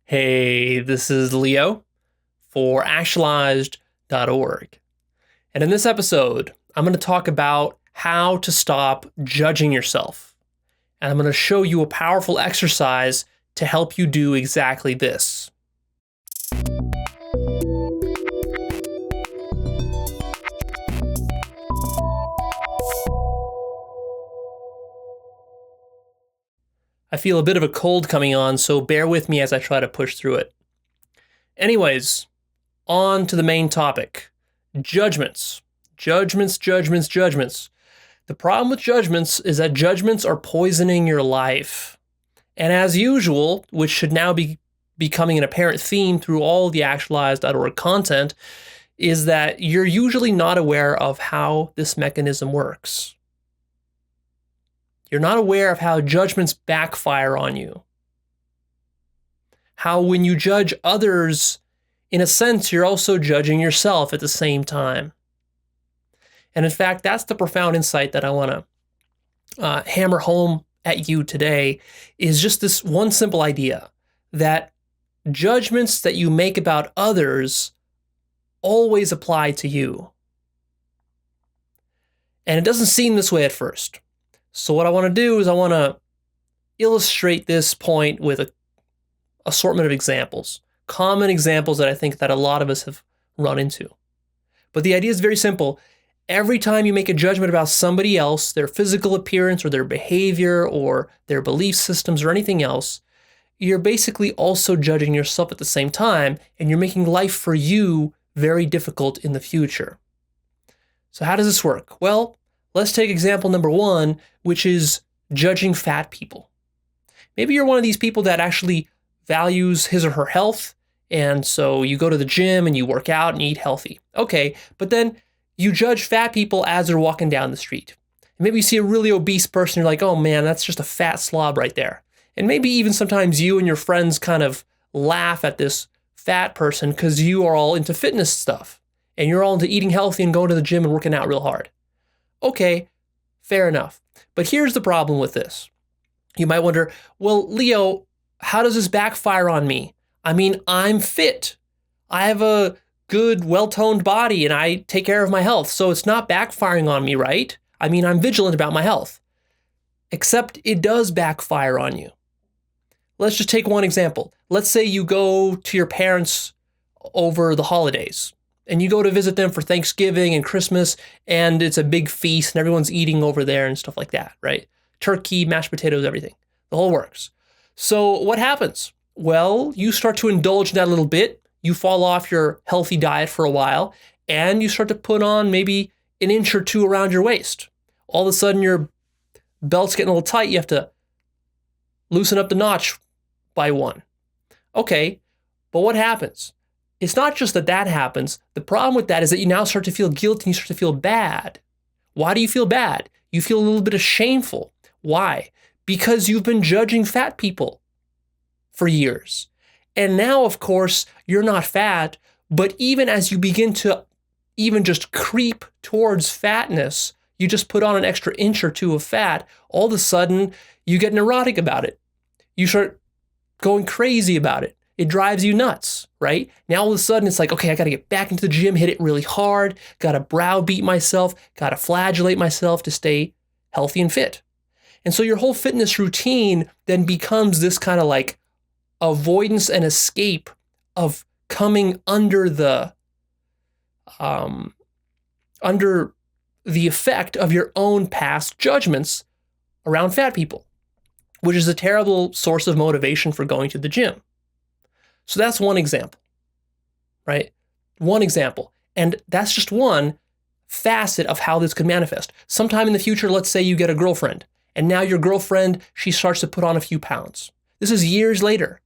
Hey, this is Leo for Actualized.org. And in this episode, I'm going to talk about how to stop judging yourself. And I'm going to show you a powerful exercise to help you do exactly this. I feel a bit of a cold coming on, so bear with me as I try to push through it. Anyways, on to the main topic. Judgments. Judgments. The problem with judgments is that judgments are poisoning your life. And as usual, which should now be becoming an apparent theme through all the Actualized.org content, is that you're usually not aware of how this mechanism works. You're not aware of how judgments backfire on you. How when you judge others, in a sense, you're also judging yourself at the same time. And in fact, that's the profound insight that I want to hammer home at you today, is just this one simple idea that judgments that you make about others always apply to you. And it doesn't seem this way at first. So what I want to do is I want to illustrate this point with an assortment of examples, common examples that I think that a lot of us have run into. But the idea is very simple. Every time you make a judgment about somebody else, their physical appearance or their behavior or their belief systems or anything else, you're basically also judging yourself at the same time, and you're making life for you very difficult in the future. So how does this work? Well, let's take example number one, which is judging fat people. Maybe you're one of these people that actually values his or her health, and so you go to the gym and you work out and eat healthy. Okay, but then you judge fat people as they're walking down the street. And maybe you see a really obese person, you're like, oh man, that's just a fat slob right there. And maybe even sometimes you and your friends kind of laugh at this fat person because you are all into fitness stuff, and you're all into eating healthy and going to the gym and working out real hard. Okay, fair enough. But here's the problem with this. You might wonder, well, Leo, how does this backfire on me? I mean, I'm fit. I have a good, well-toned body and I take care of my health, so it's not backfiring on me, right? I mean, I'm vigilant about my health. Except it does backfire on you. Let's just take one example. Let's say you go to your parents over the holidays, and you go to visit them for Thanksgiving and Christmas, and it's a big feast and everyone's eating over there and stuff like that, right? Turkey, mashed potatoes, everything. The whole works. So what happens? Well, you start to indulge in that a little bit. You fall off your healthy diet for a while, and you start to put on maybe an inch or two around your waist. All of a sudden, your belt's getting a little tight. You have to loosen up the notch by one. Okay, but what happens? It's not just that happens. The problem with that is that you now start to feel guilty and you start to feel bad. Why do you feel bad? You feel a little bit of shameful. Why? Because you've been judging fat people for years. And now, of course, you're not fat, but even as you begin to even just creep towards fatness, you just put on an extra inch or two of fat, all of a sudden you get neurotic about it. You start going crazy about it. It drives you nuts, right? Now all of a sudden it's like, okay, I got to get back into the gym, hit it really hard, got to browbeat myself, got to flagellate myself to stay healthy and fit. And so your whole fitness routine then becomes this kind of like avoidance and escape of coming under the effect of your own past judgments around fat people, which is a terrible source of motivation for going to the gym. So that's one example, right? One example. And that's just one facet of how this could manifest. Sometime in the future, let's say you get a girlfriend, and now your girlfriend, she starts to put on a few pounds. This is years later.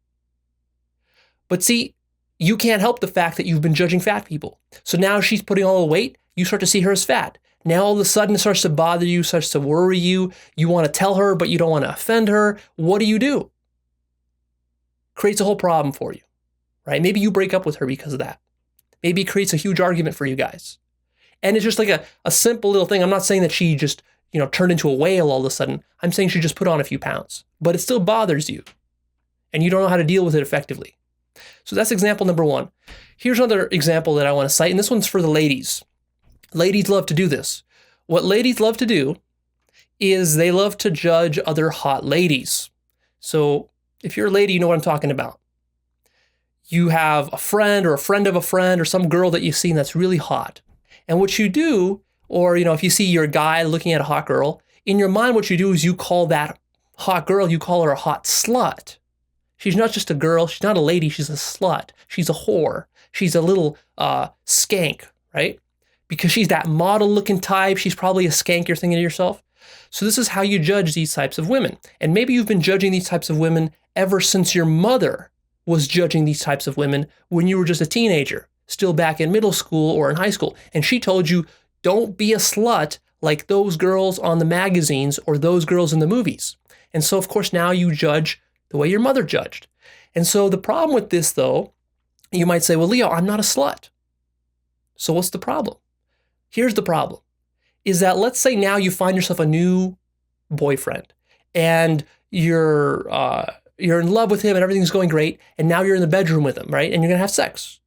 But see, you can't help the fact that you've been judging fat people. So now she's putting on a weight, you start to see her as fat. Now all of a sudden it starts to bother you, starts to worry you. You want to tell her, but you don't want to offend her. What do? Creates a whole problem for you, right? Maybe you break up with her because of that. Maybe it creates a huge argument for you guys. And it's just like a simple little thing. I'm not saying that she just, turned into a whale all of a sudden. I'm saying she just put on a few pounds, but it still bothers you and you don't know how to deal with it effectively. So that's example number one. Here's another example that I want to cite, and this one's for the ladies. Ladies love to do this. What ladies love to do is they love to judge other hot ladies. So if you're a lady, you know what I'm talking about. You have a friend or a friend of a friend or some girl that you've seen that's really hot. And what you do, or if you see your guy looking at a hot girl, in your mind what you do is you call that hot girl, you call her a hot slut. She's not just a girl, she's not a lady, she's a slut. She's a whore. She's a little skank, right? Because she's that model-looking type, she's probably a skank, you're thinking to yourself. So this is how you judge these types of women. And maybe you've been judging these types of women ever since your mother was judging these types of women when you were just a teenager, still back in middle school or in high school. And she told you, don't be a slut like those girls on the magazines or those girls in the movies. And so, of course, now you judge the way your mother judged. And so the problem with this, though, you might say, well, Leo, I'm not a slut. So what's the problem? Here's the problem, is that let's say now you find yourself a new boyfriend and you're in love with him and everything's going great, and now you're in the bedroom with him, right? And you're gonna have sex.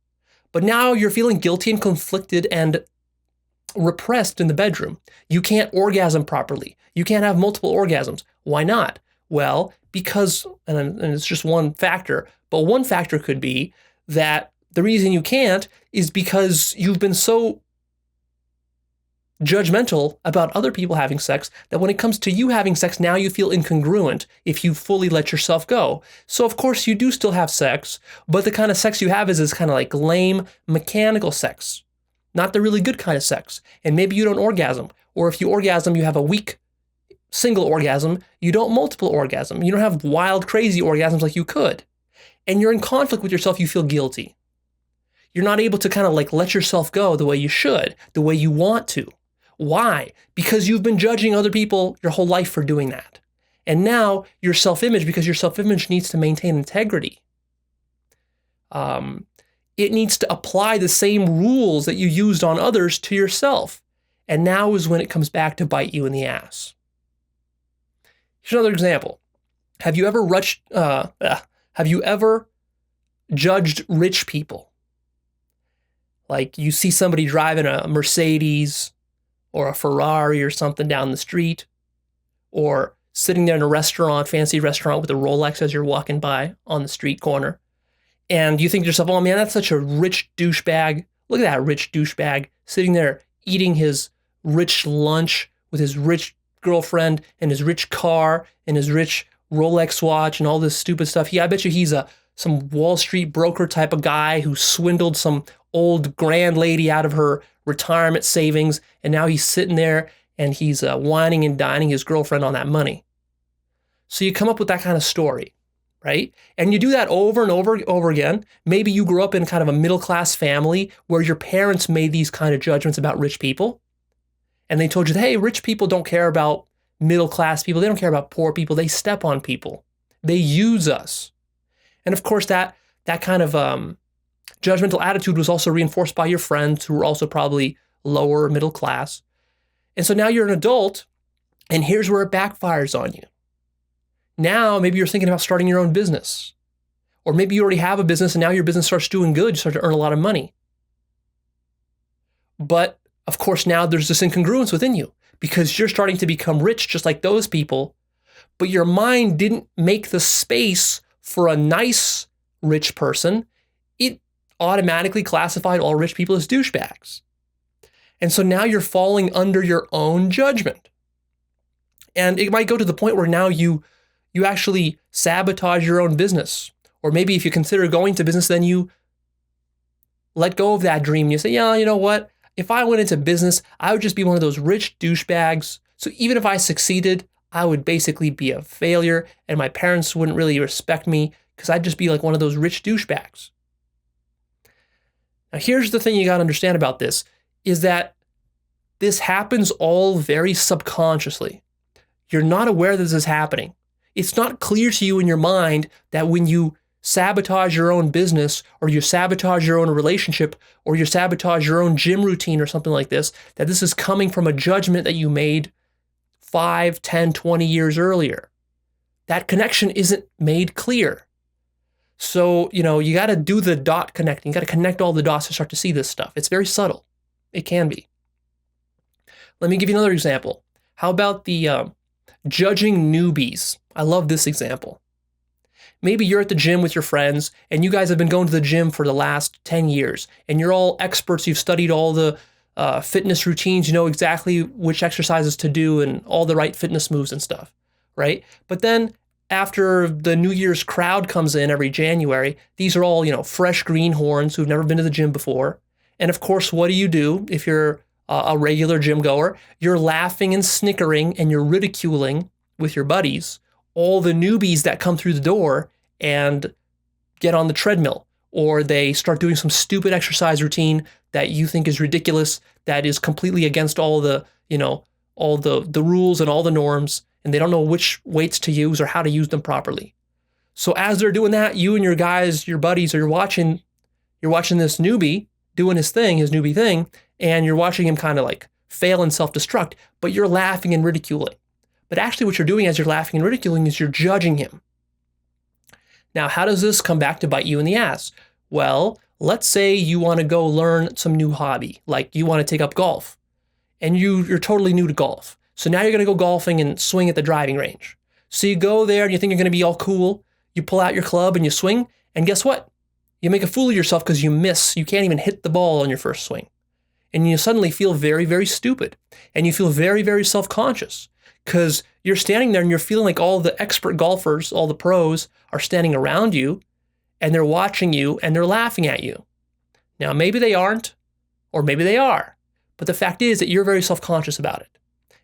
But now you're feeling guilty and conflicted and repressed in the bedroom. You can't orgasm properly. You can't have multiple orgasms. Why not? Well, because, and it's just one factor, but one factor could be that the reason you can't is because you've been so judgmental about other people having sex that when it comes to you having sex, now you feel incongruent if you fully let yourself go. So of course you do still have sex, but the kind of sex you have is this kind of like lame mechanical sex, not the really good kind of sex. And maybe you don't orgasm, or if you orgasm, you have a weak single orgasm, you don't multiple orgasm. You don't have wild, crazy orgasms like you could. And you're in conflict with yourself, you feel guilty. You're not able to kind of like let yourself go the way you should, the way you want to. Why? Because you've been judging other people your whole life for doing that. And now your self-image, because your self-image needs to maintain integrity. It needs to apply the same rules that you used on others to yourself. And now is when it comes back to bite you in the ass. Here's another example. Have you ever judged rich people? Like you see somebody driving a Mercedes or a Ferrari or something down the street, or sitting there in a restaurant, fancy restaurant with a Rolex as you're walking by on the street corner. And you think to yourself, oh man, that's such a rich douchebag. Look at that rich douchebag sitting there eating his rich lunch with his rich girlfriend and his rich car and his rich Rolex watch and all this stupid stuff. I bet you he's some Wall Street broker type of guy who swindled some old grand lady out of her retirement savings, and now he's sitting there and he's whining and dining his girlfriend on that money. So you come up with that kind of story, right? And you do that over and over again. Maybe you grew up in kind of a middle-class family where your parents made these kind of judgments about rich people, and they told you, hey, rich people don't care about middle-class people. They don't care about poor people. They step on people. They use us. And of course, that kind of judgmental attitude was also reinforced by your friends who were also probably lower middle class. And so now you're an adult, and here's where it backfires on you. Now, maybe you're thinking about starting your own business. Or maybe you already have a business and now your business starts doing good, you start to earn a lot of money. But of course, now there's this incongruence within you because you're starting to become rich just like those people, but your mind didn't make the space for a nice rich person. It automatically classified all rich people as douchebags. And so now you're falling under your own judgment. And it might go to the point where now you actually sabotage your own business. Or maybe if you consider going to business, then you let go of that dream. You say, yeah, you know what? If I went into business, I would just be one of those rich douchebags. So even if I succeeded, I would basically be a failure and my parents wouldn't really respect me because I'd just be like one of those rich douchebags. Now, here's the thing you got to understand about this is that this happens all very subconsciously. You're not aware that this is happening. It's not clear to you in your mind that when you sabotage your own business or you sabotage your own relationship or you sabotage your own gym routine or something like this, that this is coming from a judgment that you made 5, 10, 20 years earlier. That connection isn't made clear. So, you got to do the dot connecting. You got to connect all the dots to start to see this stuff. It's very subtle. It can be. Let me give you another example. How about the judging newbies? I love this example. Maybe you're at the gym with your friends and you guys have been going to the gym for the last 10 years and you're all experts. You've studied all the fitness routines. You know exactly which exercises to do and all the right fitness moves and stuff, right? But then after the New Year's crowd comes in every January, these are all, fresh greenhorns who've never been to the gym before. And of course, what do if you're a regular gym goer? You're laughing and snickering and you're ridiculing with your buddies all the newbies that come through the door and get on the treadmill, or they start doing some stupid exercise routine that you think is ridiculous, that is completely against all the, all the rules and all the norms, and they don't know which weights to use or how to use them properly. So as they're doing that, you and your guys, your buddies, you're watching this newbie doing his newbie thing, and you're watching him kind of like fail and self-destruct, but you're laughing and ridiculing. But actually what you're doing as you're laughing and ridiculing is you're judging him. Now, how does this come back to bite you in the ass? Well, let's say you want to go learn some new hobby, like you want to take up golf, and you're totally new to golf. So now you're going to go golfing and swing at the driving range. So you go there and you think you're going to be all cool. You pull out your club and you swing, and guess what? You make a fool of yourself because you miss. You can't even hit the ball on your first swing. And you suddenly feel very, very stupid. And you feel very, very self-conscious because you're standing there and you're feeling like all the expert golfers, all the pros are standing around you and they're watching you and they're laughing at you. Now, maybe they aren't, or maybe they are. But the fact is that you're very self-conscious about it.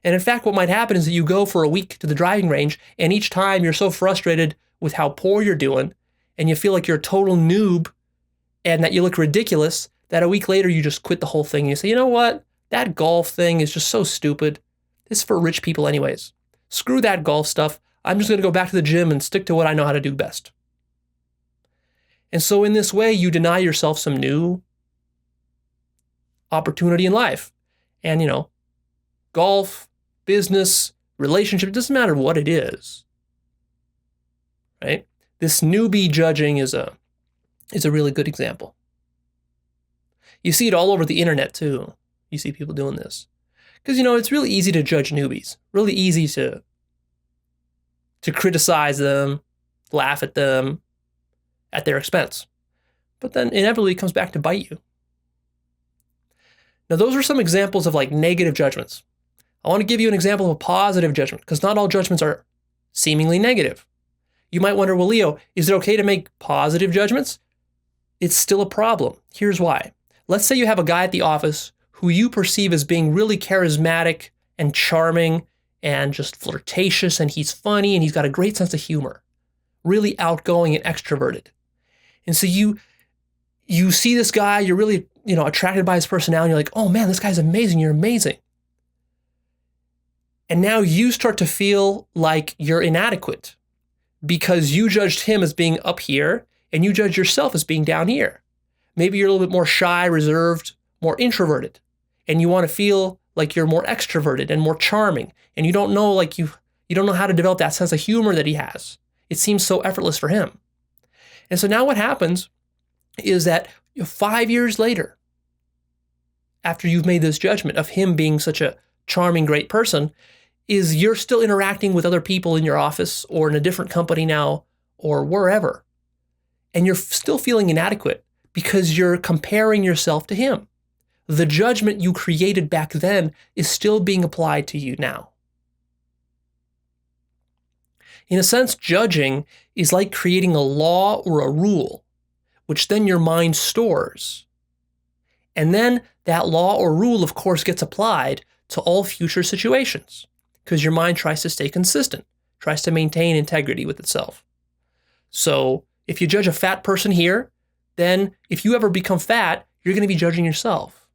And in fact, what might happen is that you go for a week to the driving range, and each time you're so frustrated with how poor you're doing, and you feel like you're a total noob, and that you look ridiculous, that a week later you just quit the whole thing. And you say, you know what? That golf thing is just so stupid. It's for rich people anyways. Screw that golf stuff. I'm just going to go back to the gym and stick to what I know how to do best. And so in this way, you deny yourself some new opportunity in life. And, golf, business, relationship, it doesn't matter what it is, right? This newbie judging is a really good example. You see it all over the internet too. You see people doing this. Because, it's really easy to judge newbies. Really easy to criticize them, laugh at them at their expense. But then inevitably it comes back to bite you. Now, those are some examples of like negative judgments. I want to give you an example of a positive judgment, because not all judgments are seemingly negative. You might wonder, well, Leo, is it okay to make positive judgments? It's still a problem. Here's why. Let's say you have a guy at the office who you perceive as being really charismatic and charming and just flirtatious, and he's funny and he's got a great sense of humor, really outgoing and extroverted. And so you see this guy, you're really, attracted by his personality. You're like, oh man, this guy's amazing. You're amazing. And now you start to feel like you're inadequate because you judged him as being up here and you judge yourself as being down here. Maybe you're a little bit more shy, reserved, more introverted, and you want to feel like you're more extroverted and more charming, and you don't know you don't know how to develop that sense of humor that he has. It seems so effortless for him. And so now what happens is that 5 years later, after you've made this judgment of him being such a charming, great person, is you're still interacting with other people in your office or in a different company now or wherever, and you're still feeling inadequate because you're comparing yourself to him. The judgment you created back then is still being applied to you now. In a sense, judging is like creating a law or a rule, which then your mind stores. And then that law or rule, of course, gets applied to all future situations because your mind tries to stay consistent, tries to maintain integrity with itself. So if you judge a fat person here, then if you ever become fat, you're going to be judging yourself.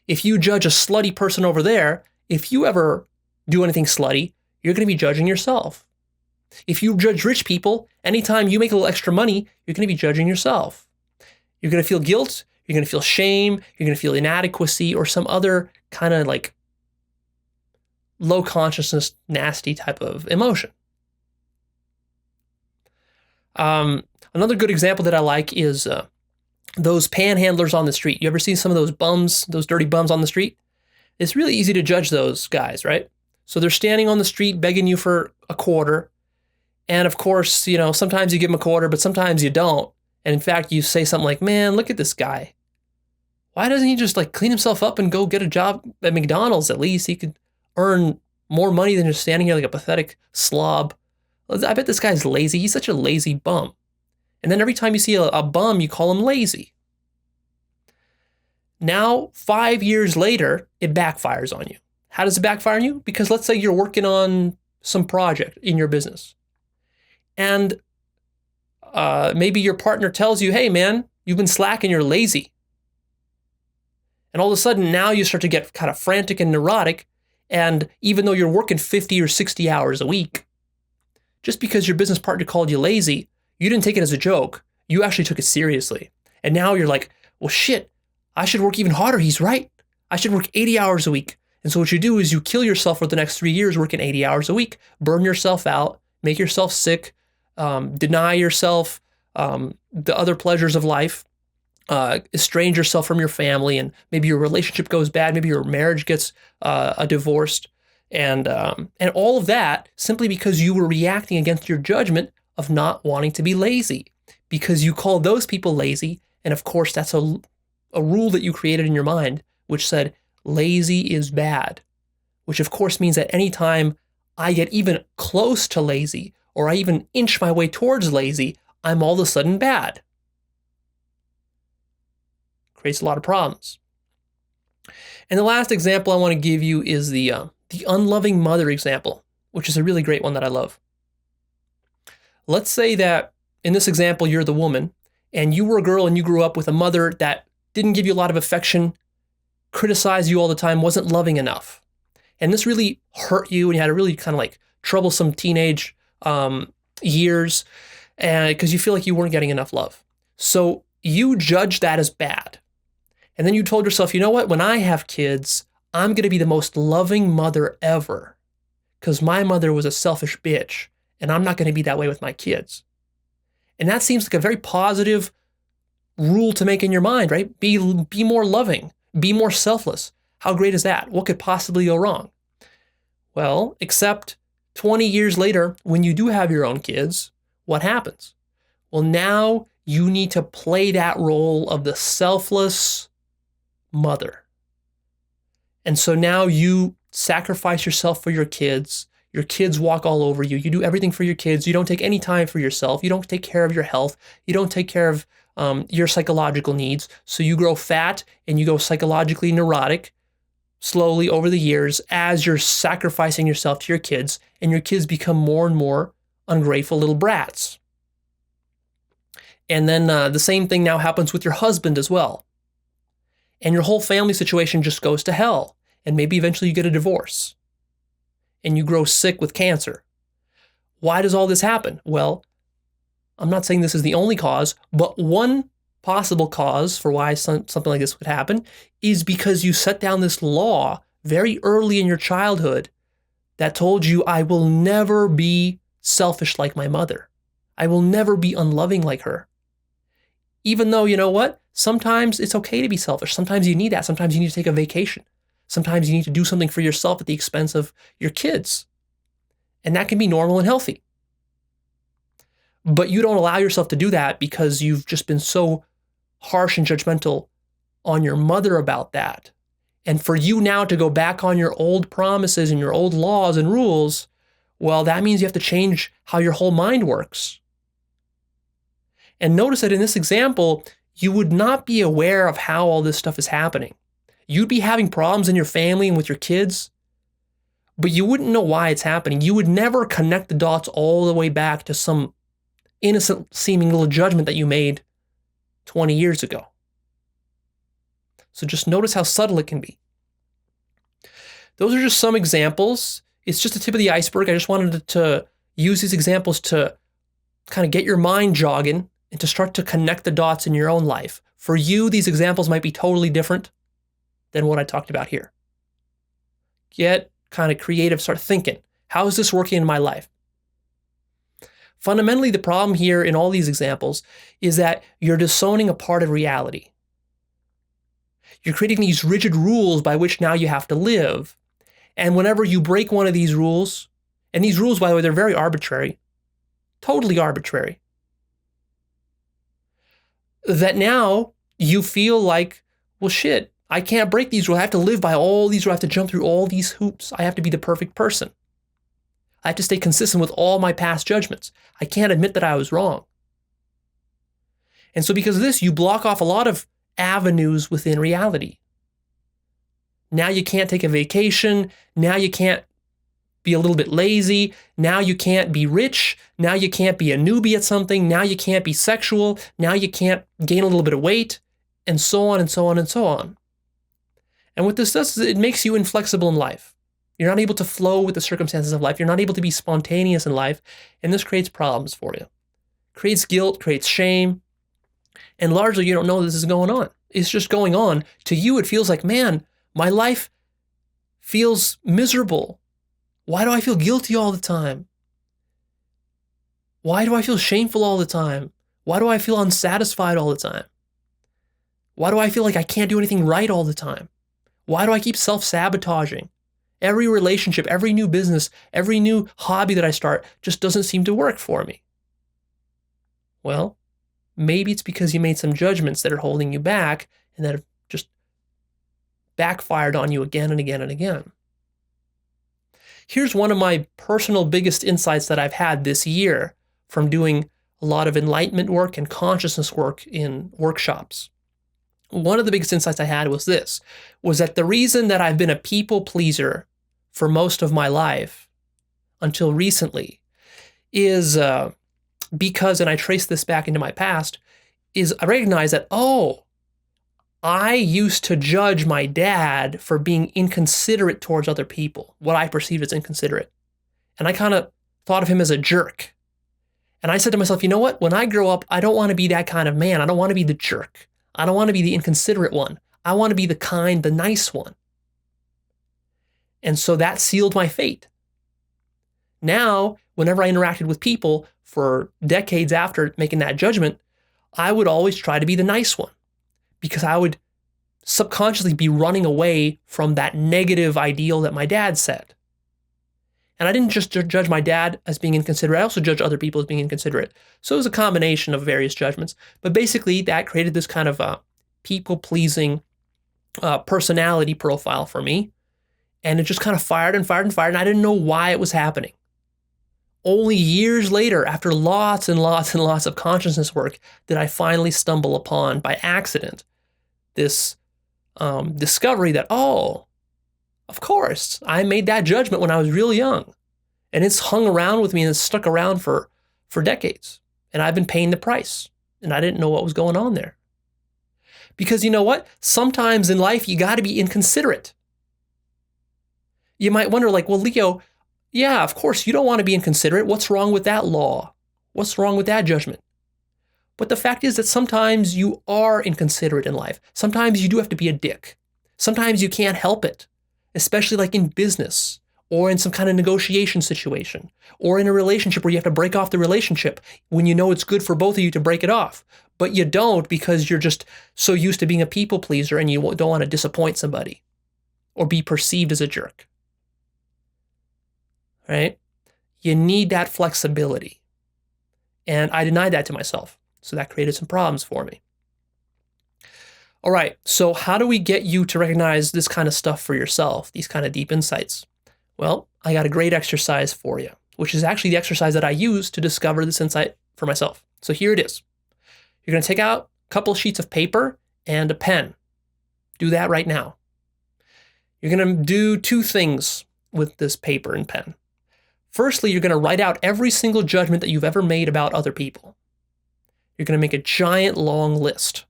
If you judge a slutty person over there, if you ever do anything slutty, you're going to be judging yourself. If you judge rich people, anytime you make a little extra money, you're going to be judging yourself. You're going to feel guilt, you're going to feel shame, you're going to feel inadequacy or some other kind of like low consciousness, nasty type of emotion. Another good example that I like is those panhandlers on the street. You ever seen some of those bums, those dirty bums on the street? It's really easy to judge those guys, right? So they're standing on the street begging you for a quarter. And of course, sometimes you give them a quarter, but sometimes you don't. And in fact, you say something like, man, look at this guy. Why doesn't he just clean himself up and go get a job at McDonald's at least? He could earn more money than just standing here like a pathetic slob. I bet this guy's lazy. He's such a lazy bum. And then every time you see a bum, you call him lazy. Now, 5 years later, it backfires on you. How does it backfire on you? Because let's say you're working on some project in your business. And maybe your partner tells you, hey, man, you've been slacking, you're lazy. And all of a sudden, now you start to get kind of frantic and neurotic. And even though you're working 50 or 60 hours a week, just because your business partner called you lazy, you didn't take it as a joke. You actually took it seriously. And now you're like, well, shit, I should work even harder. He's right. I should work 80 hours a week. And so what you do is you kill yourself for the next 3 years working 80 hours a week, burn yourself out, make yourself sick, deny yourself the other pleasures of life, estrange yourself from your family, and maybe your relationship goes bad, maybe your marriage gets divorced, and all of that simply because you were reacting against your judgment of not wanting to be lazy, because you called those people lazy, and of course that's a rule that you created in your mind, which said lazy is bad, which of course means that anytime I get even close to lazy, or I even inch my way towards lazy, I'm all of a sudden bad. Creates a lot of problems. And the last example I want to give you is the unloving mother example, which is a really great one that I love. Let's say that in this example, you're the woman, and you were a girl and you grew up with a mother that didn't give you a lot of affection, criticized you all the time, wasn't loving enough. And this really hurt you, and you had a really kind of troublesome teenage years, and because you feel like you weren't getting enough love. So you judged that as bad. And then you told yourself, you know what? When I have kids, I'm going to be the most loving mother ever, because my mother was a selfish bitch, and I'm not going to be that way with my kids. And that seems like a very positive rule to make in your mind, right? Be more loving, be more selfless. How great is that? What could possibly go wrong? Well, except 20 years later, when you do have your own kids, what happens? Well, now you need to play that role of the selfless mother. And so now you sacrifice yourself for your kids. Your kids walk all over you. You do everything for your kids. You don't take any time for yourself. You don't take care of your health. You don't take care of your psychological needs. So you grow fat and you go psychologically neurotic slowly over the years as you're sacrificing yourself to your kids, and your kids become more and more ungrateful little brats. And then the same thing now happens with your husband as well. And your whole family situation just goes to hell. And maybe eventually you get a divorce. And you grow sick with cancer. Why does all this happen? Well, I'm not saying this is the only cause, but one possible cause for why something like this would happen is because you set down this law very early in your childhood that told you, I will never be selfish like my mother. I will never be unloving like her. Even though, you know what? Sometimes it's okay to be selfish. Sometimes you need that. Sometimes you need to take a vacation. Sometimes you need to do something for yourself at the expense of your kids. And that can be normal and healthy. But you don't allow yourself to do that because you've just been so harsh and judgmental on your mother about that. And for you now to go back on your old promises and your old laws and rules, well, that means you have to change how your whole mind works. And notice that in this example, you would not be aware of how all this stuff is happening. You'd be having problems in your family and with your kids, but you wouldn't know why it's happening. You would never connect the dots all the way back to some innocent seeming little judgment that you made 20 years ago. So just notice how subtle it can be. Those are just some examples. It's just the tip of the iceberg. I just wanted to use these examples to kind of get your mind jogging and to start to connect the dots in your own life. For you, these examples might be totally different than what I talked about here. Get kind of creative, start thinking, how is this working in my life? Fundamentally, the problem here in all these examples is that you're disowning a part of reality. You're creating these rigid rules by which now you have to live. And whenever you break one of these rules, and these rules, by the way, they're very arbitrary, totally arbitrary, that now you feel like, well, shit, I can't break these rules. I have to live by all these rules. I have to jump through all these hoops. I have to be the perfect person. I have to stay consistent with all my past judgments. I can't admit that I was wrong. And so because of this, you block off a lot of avenues within reality. Now you can't take a vacation. Now you can't be a little bit lazy. Now you can't be rich. Now you can't be a newbie at something. Now you can't be sexual. Now you can't gain a little bit of weight, and so on and so on and so on. And what this does is it makes you inflexible in life. You're not able to flow with the circumstances of life. You're not able to be spontaneous in life, and this creates problems for you. Creates guilt, creates shame, and largely you don't know this is going on. It's just going on. To you, it feels like, man, my life feels miserable. Why do I feel guilty all the time? Why do I feel shameful all the time? Why do I feel unsatisfied all the time? Why do I feel like I can't do anything right all the time? Why do I keep self-sabotaging? Every relationship, every new business, every new hobby that I start just doesn't seem to work for me. Well, maybe it's because you made some judgments that are holding you back and that have just backfired on you again and again and again. Here's one of my personal biggest insights that I've had this year from doing a lot of enlightenment work and consciousness work in workshops. One of the biggest insights I had was this, was that the reason that I've been a people pleaser for most of my life until recently is because, and I trace this back into my past, is I recognize that, I used to judge my dad for being inconsiderate towards other people, what I perceived as inconsiderate. And I kind of thought of him as a jerk. And I said to myself, you know what? When I grow up, I don't want to be that kind of man. I don't want to be the jerk. I don't want to be the inconsiderate one. I want to be the kind, the nice one. And so that sealed my fate. Now, whenever I interacted with people for decades after making that judgment, I would always try to be the nice one because I would subconsciously be running away from that negative ideal that my dad set. And I didn't just judge my dad as being inconsiderate. I also judged other people as being inconsiderate. So it was a combination of various judgments. But basically, that created this kind of people-pleasing personality profile for me. And it just kind of fired and fired and fired. And I didn't know why it was happening. Only years later, after lots and lots and lots of consciousness work, did I finally stumble upon, by accident, this discovery that, of course, I made that judgment when I was real young. And it's hung around with me and it's stuck around for decades. And I've been paying the price. And I didn't know what was going on there. Because you know what? Sometimes in life, you got to be inconsiderate. You might wonder, like, well, Leo, yeah, of course, you don't want to be inconsiderate. What's wrong with that law? What's wrong with that judgment? But the fact is that sometimes you are inconsiderate in life. Sometimes you do have to be a dick. Sometimes you can't help it, especially like in business or in some kind of negotiation situation or in a relationship where you have to break off the relationship when you know it's good for both of you to break it off. But you don't because you're just so used to being a people pleaser and you don't want to disappoint somebody or be perceived as a jerk. Right? You need that flexibility. And I denied that to myself. So that created some problems for me. All right, so how do we get you to recognize this kind of stuff for yourself, these kind of deep insights? Well, I got a great exercise for you, which is actually the exercise that I use to discover this insight for myself. So here it is. You're going to take out a couple sheets of paper and a pen. Do that right now. You're going to do two things with this paper and pen. Firstly, you're going to write out every single judgment that you've ever made about other people. You're going to make a giant long list.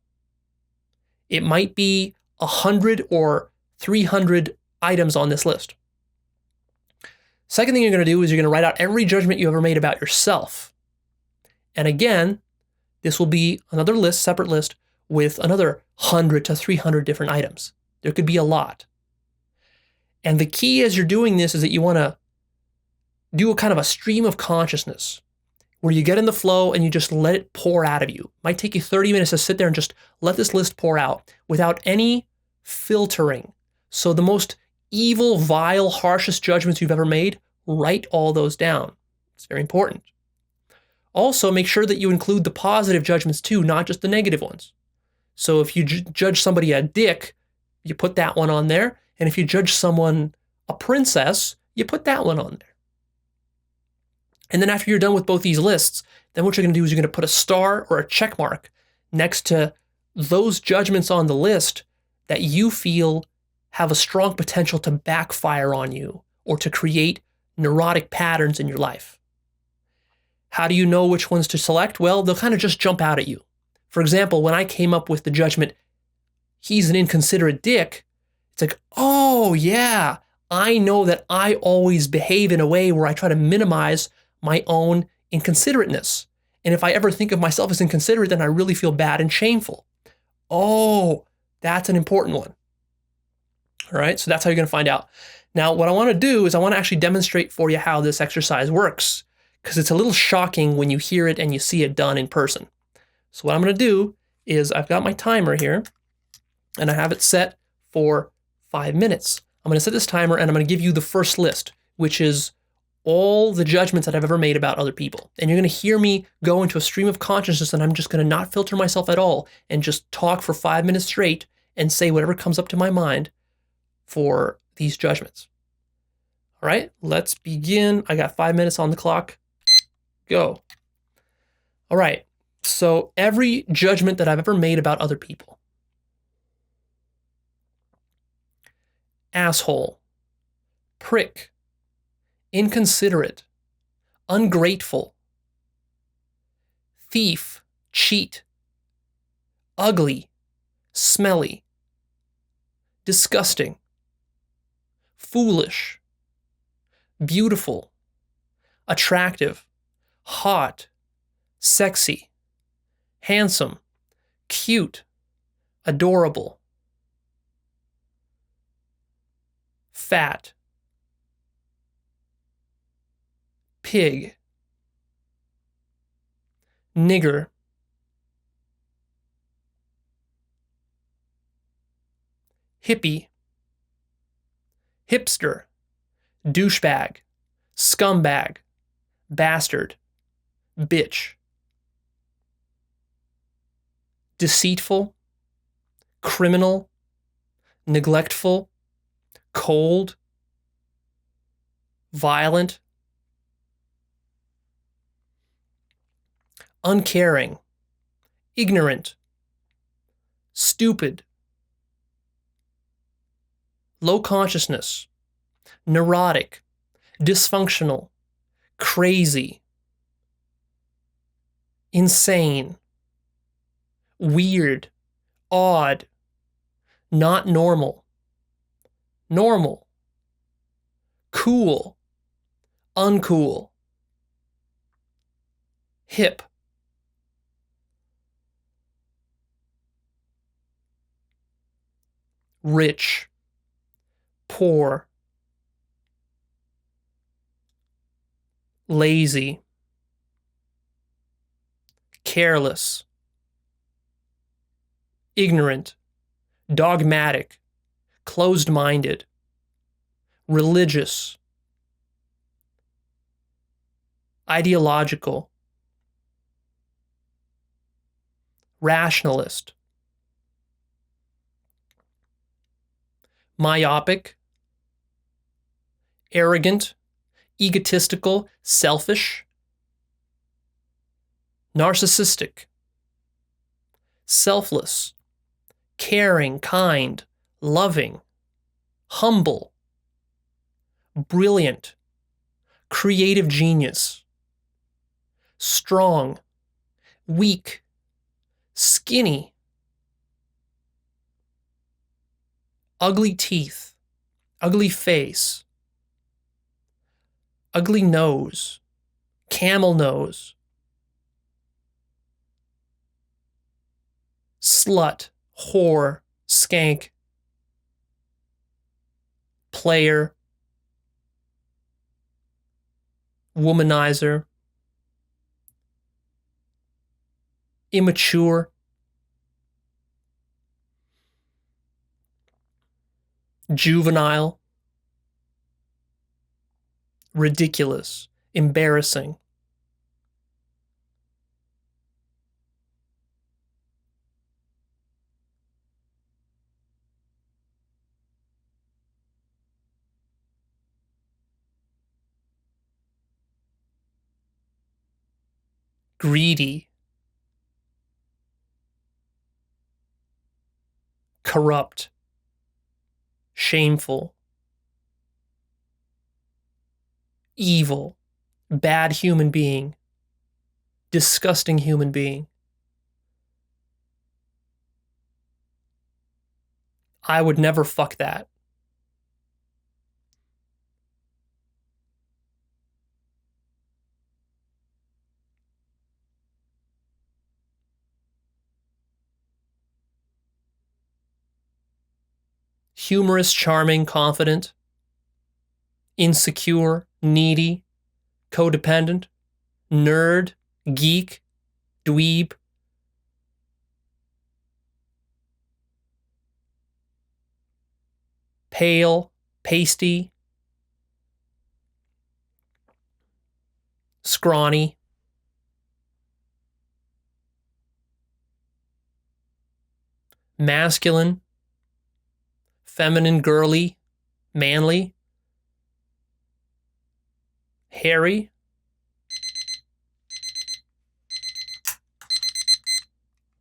It might be 100 or 300 items on this list. Second thing you're going to do is you're going to write out every judgment you ever made about yourself. And again, this will be another list, separate list, with another 100 to 300 different items. There could be a lot. And the key as you're doing this is that you want to do a kind of a stream of consciousness where you get in the flow and you just let it pour out of you. It might take you 30 minutes to sit there and just let this list pour out without any filtering. So the most evil, vile, harshest judgments you've ever made, write all those down. It's very important. Also, make sure that you include the positive judgments too, not just the negative ones. So if you judge somebody a dick, you put that one on there. And if you judge someone a princess, you put that one on there. And then after you're done with both these lists, then what you're going to do is you're going to put a star or a check mark next to those judgments on the list that you feel have a strong potential to backfire on you or to create neurotic patterns in your life. How do you know which ones to select? Well, they'll kind of just jump out at you. For example, when I came up with the judgment, he's an inconsiderate dick, it's like, oh yeah, I know that I always behave in a way where I try to minimize my own inconsiderateness. And if I ever think of myself as inconsiderate, then I really feel bad and shameful. Oh, that's an important one. All right, so that's how you're going to find out. Now, what I want to do is I want to actually demonstrate for you how this exercise works, because it's a little shocking when you hear it and you see it done in person. So what I'm going to do is I've got my timer here, and I have it set for 5 minutes. I'm going to set this timer, and I'm going to give you the first list, which is all the judgments that I've ever made about other people. And you're going to hear me go into a stream of consciousness, and I'm just going to not filter myself at all and just talk for 5 minutes straight and say whatever comes up to my mind for these judgments. All right, let's begin. I got 5 minutes on the clock. Go. All right, so every judgment that I've ever made about other people: asshole, prick, inconsiderate, ungrateful, thief, cheat, ugly, smelly, disgusting, foolish, beautiful, attractive, hot, sexy, handsome, cute, adorable, fat, pig, nigger, hippie, hipster, douchebag, scumbag, bastard, bitch, deceitful, criminal, neglectful, cold, violent, uncaring, ignorant, stupid, low consciousness, neurotic, dysfunctional, crazy, insane, weird, odd, not normal, normal, cool, uncool, hip, rich, poor, lazy, careless, ignorant, dogmatic, closed-minded, religious, ideological, rationalist, myopic, arrogant, egotistical, selfish, narcissistic, selfless, caring, kind, loving, humble, brilliant, creative genius, strong, weak, skinny, ugly teeth, ugly face, ugly nose, camel nose, slut, whore, skank, player, womanizer, immature, juvenile, ridiculous, embarrassing. Greedy, corrupt, shameful, evil, bad human being, disgusting human being. I would never fuck that. Humorous, charming, confident, insecure, needy, codependent, nerd, geek, dweeb, pale, pasty, scrawny, masculine, feminine, girly, manly, hairy.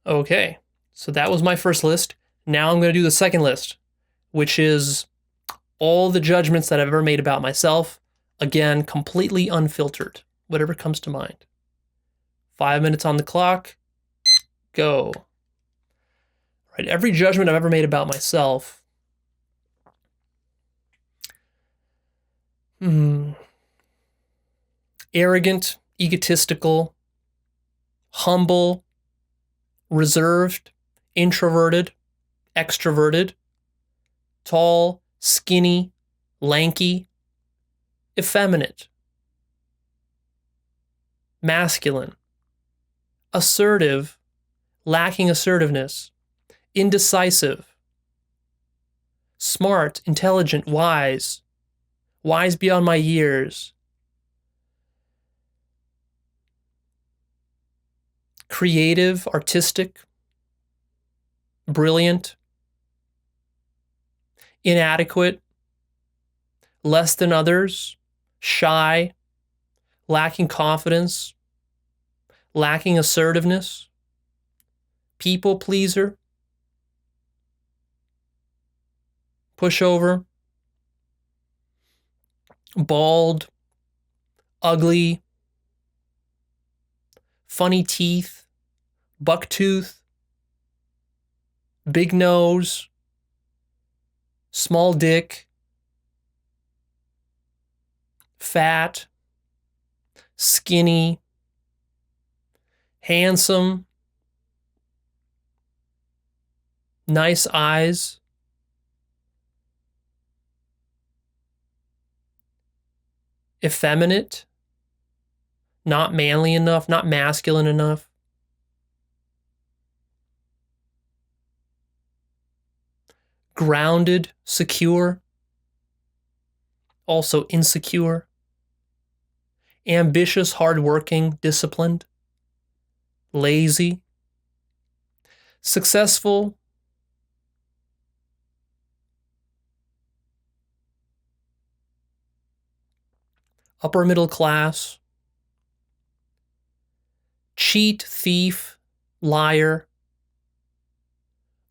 Okay, so that was my first list. Now I'm going to do the second list, which is all the judgments that I've ever made about myself. Again, completely unfiltered, whatever comes to mind. 5 minutes on the clock. Go. Right, every judgment I've ever made about myself. Arrogant, egotistical, humble, reserved, introverted, extroverted, tall, skinny, lanky, effeminate, masculine, assertive, lacking assertiveness, indecisive, smart, intelligent, wise, wise beyond my years, creative, artistic, brilliant, inadequate, less than others, shy, lacking confidence, lacking assertiveness, people pleaser, pushover, bald, ugly, funny teeth, bucktooth, big nose, small dick, fat, skinny, handsome, nice eyes, effeminate, not manly enough, not masculine enough, grounded, secure, also insecure, ambitious, hardworking, disciplined, lazy, successful, upper middle class, cheat, thief, liar,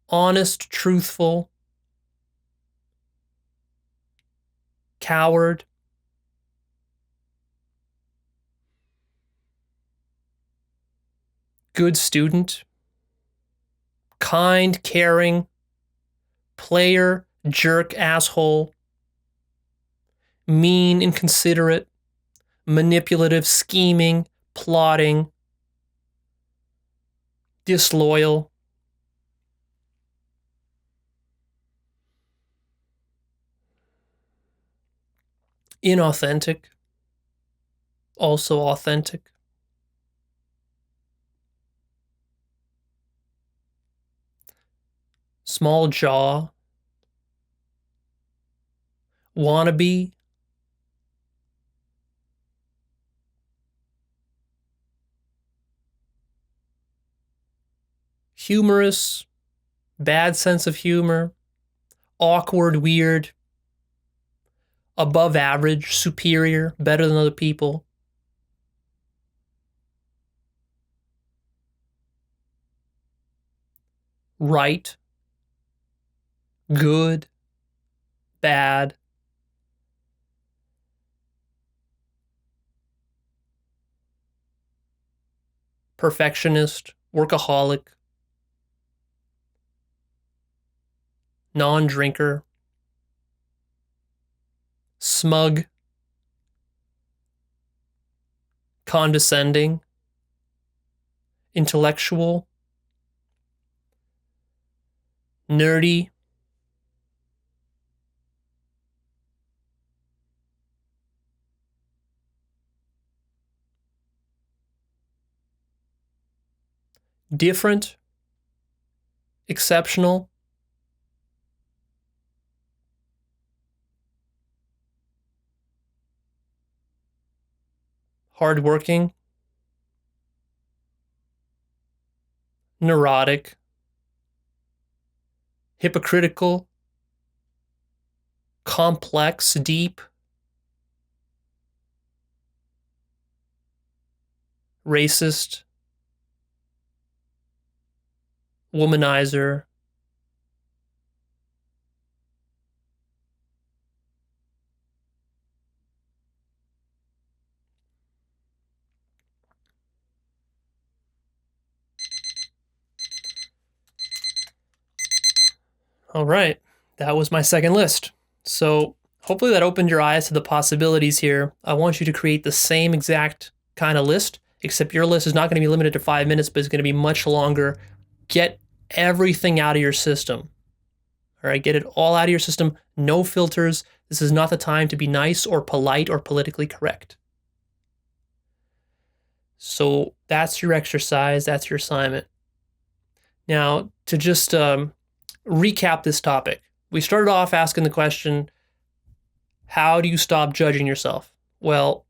honest, truthful, coward, good student, kind, caring, player, jerk, asshole, mean, inconsiderate, manipulative, scheming, plotting, disloyal, inauthentic, also authentic, small jaw, wannabe, humorous, bad sense of humor, awkward, weird, above average, superior, better than other people. Right, good, bad. Perfectionist, workaholic, non-drinker, smug, condescending, intellectual, nerdy, different, exceptional, hardworking, neurotic, hypocritical, complex, deep, racist, womanizer, all right, that was my second list. So hopefully that opened your eyes to the possibilities here. I want you to create the same exact kind of list, except your list is not going to be limited to 5 minutes, but it's going to be much longer. Get everything out of your system. All right, get it all out of your system. No filters. This is not the time to be nice or polite or politically correct. So that's your exercise. That's your assignment. Now, to just recap this topic, we started off asking the question, how do you stop judging yourself? Well,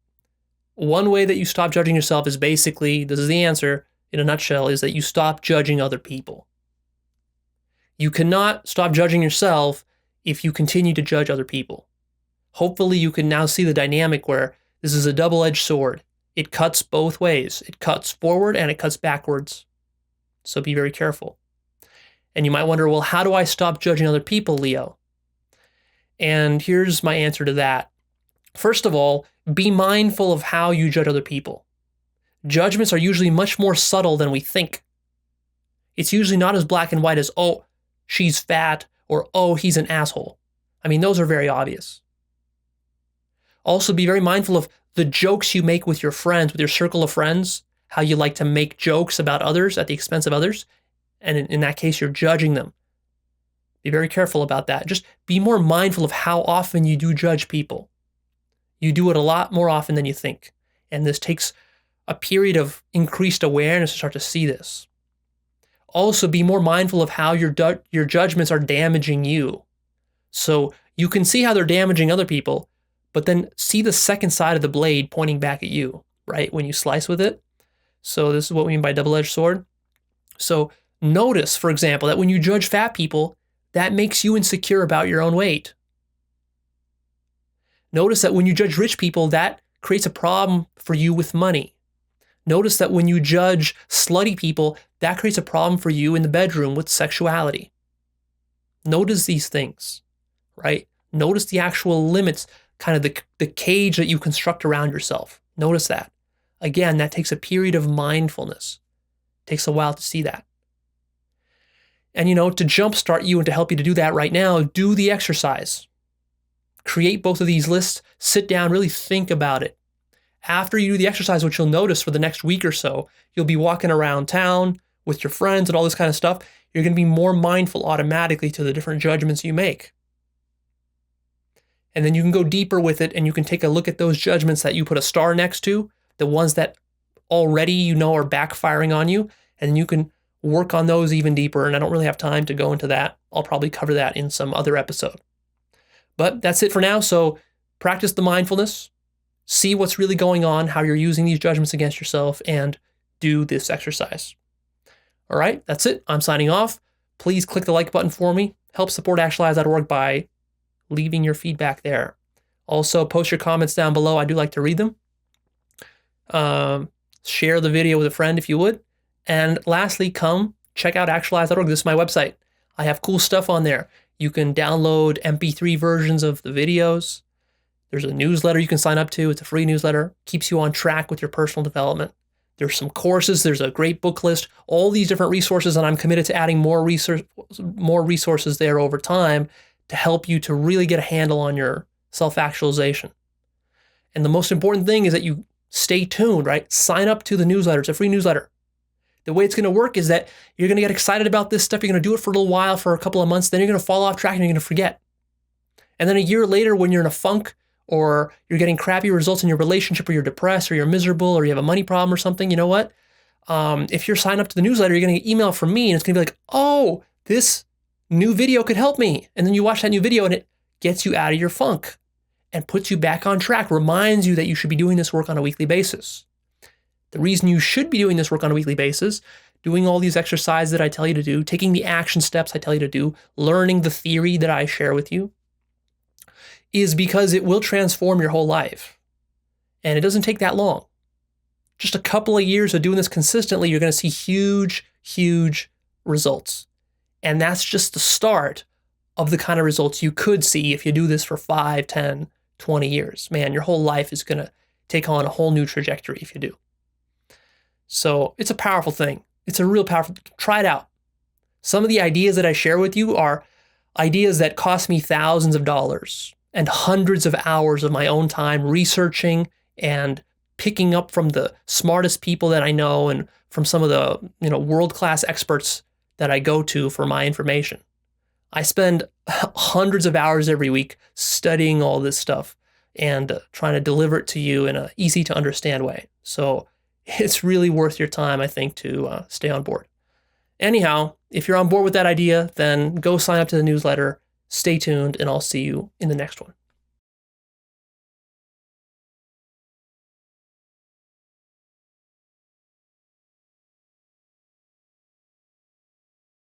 one way that you stop judging yourself is basically, this is the answer in a nutshell, is that you stop judging other people. You cannot stop judging yourself if you continue to judge other people. Hopefully you can now see the dynamic where this is a double-edged sword. It cuts both ways. It cuts forward and it cuts backwards. So be very careful. And you might wonder, well, how do I stop judging other people, Leo? And here's my answer to that. First of all, be mindful of how you judge other people. Judgments are usually much more subtle than we think. It's usually not as black and white as, oh, she's fat, or oh, he's an asshole. I mean, those are very obvious. Also, be very mindful of the jokes you make with your friends, with your circle of friends, how you like to make jokes about others at the expense of others. And in that case, you're judging them. Be very careful about that. Just be more mindful of how often you do judge people. You do it a lot more often than you think. And this takes a period of increased awareness to start to see this. Also, be more mindful of how your judgments are damaging you. So you can see how they're damaging other people, but then see the second side of the blade pointing back at you, right? When you slice with it. So this is what we mean by double-edged sword. So notice, for example, that when you judge fat people, that makes you insecure about your own weight. Notice that when you judge rich people, that creates a problem for you with money. Notice that when you judge slutty people, that creates a problem for you in the bedroom with sexuality. Notice these things, right? Notice the actual limits, kind of the cage that you construct around yourself. Notice that. Again, that takes a period of mindfulness. It takes a while to see that. And, to jumpstart you and to help you to do that right now, do the exercise. Create both of these lists, sit down, really think about it. After you do the exercise, what you'll notice for the next week or so, you'll be walking around town with your friends and all this kind of stuff. You're going to be more mindful automatically to the different judgments you make. And then you can go deeper with it and you can take a look at those judgments that you put a star next to, the ones that already are backfiring on you, and you can work on those even deeper. And I don't really have time to go into that. I'll probably cover that in some other episode. But that's it for now. So practice the mindfulness, see what's really going on, how you're using these judgments against yourself, and do this exercise. All right, that's it. I'm signing off. Please click the like button for me. Help support Actualized.org by leaving your feedback there. Also, post your comments down below. I do like to read them. Share the video with a friend if you would. And lastly, come check out Actualized.org. This is my website. I have cool stuff on there. You can download MP3 versions of the videos. There's a newsletter you can sign up to. It's a free newsletter. Keeps you on track with your personal development. There's some courses. There's a great book list. All these different resources, and I'm committed to adding more resources there over time to help you to really get a handle on your self-actualization. And the most important thing is that you stay tuned, right? Sign up to the newsletter. It's a free newsletter. The way it's going to work is that you're going to get excited about this stuff. You're going to do it for a little while, for a couple of months. Then you're going to fall off track and you're going to forget. And then a year later, when you're in a funk or you're getting crappy results in your relationship, or you're depressed, or you're miserable, or you have a money problem or something, you know what? If you're signed up to the newsletter, you're going to get email from me and it's going to be like, oh, this new video could help me. And then you watch that new video and it gets you out of your funk and puts you back on track, reminds you that you should be doing this work on a weekly basis. The reason you should be doing this work on a weekly basis, doing all these exercises that I tell you to do, taking the action steps I tell you to do, learning the theory that I share with you, is because it will transform your whole life. And it doesn't take that long. Just a couple of years of doing this consistently, you're going to see huge, huge results. And that's just the start of the kind of results you could see if you do this for 5, 10, 20 years. Man, your whole life is going to take on a whole new trajectory if you do. So it's a powerful thing. It's a real powerful, try it out. Some of the ideas that I share with you are ideas that cost me thousands of dollars and hundreds of hours of my own time researching and picking up from the smartest people that I know and from some of the world-class experts that I go to for my information. I spend hundreds of hours every week studying all this stuff and trying to deliver it to you in an easy to understand way. So it's really worth your time, I think, to stay on board. Anyhow, if you're on board with that idea, then go sign up to the newsletter. Stay tuned, and I'll see you in the next one.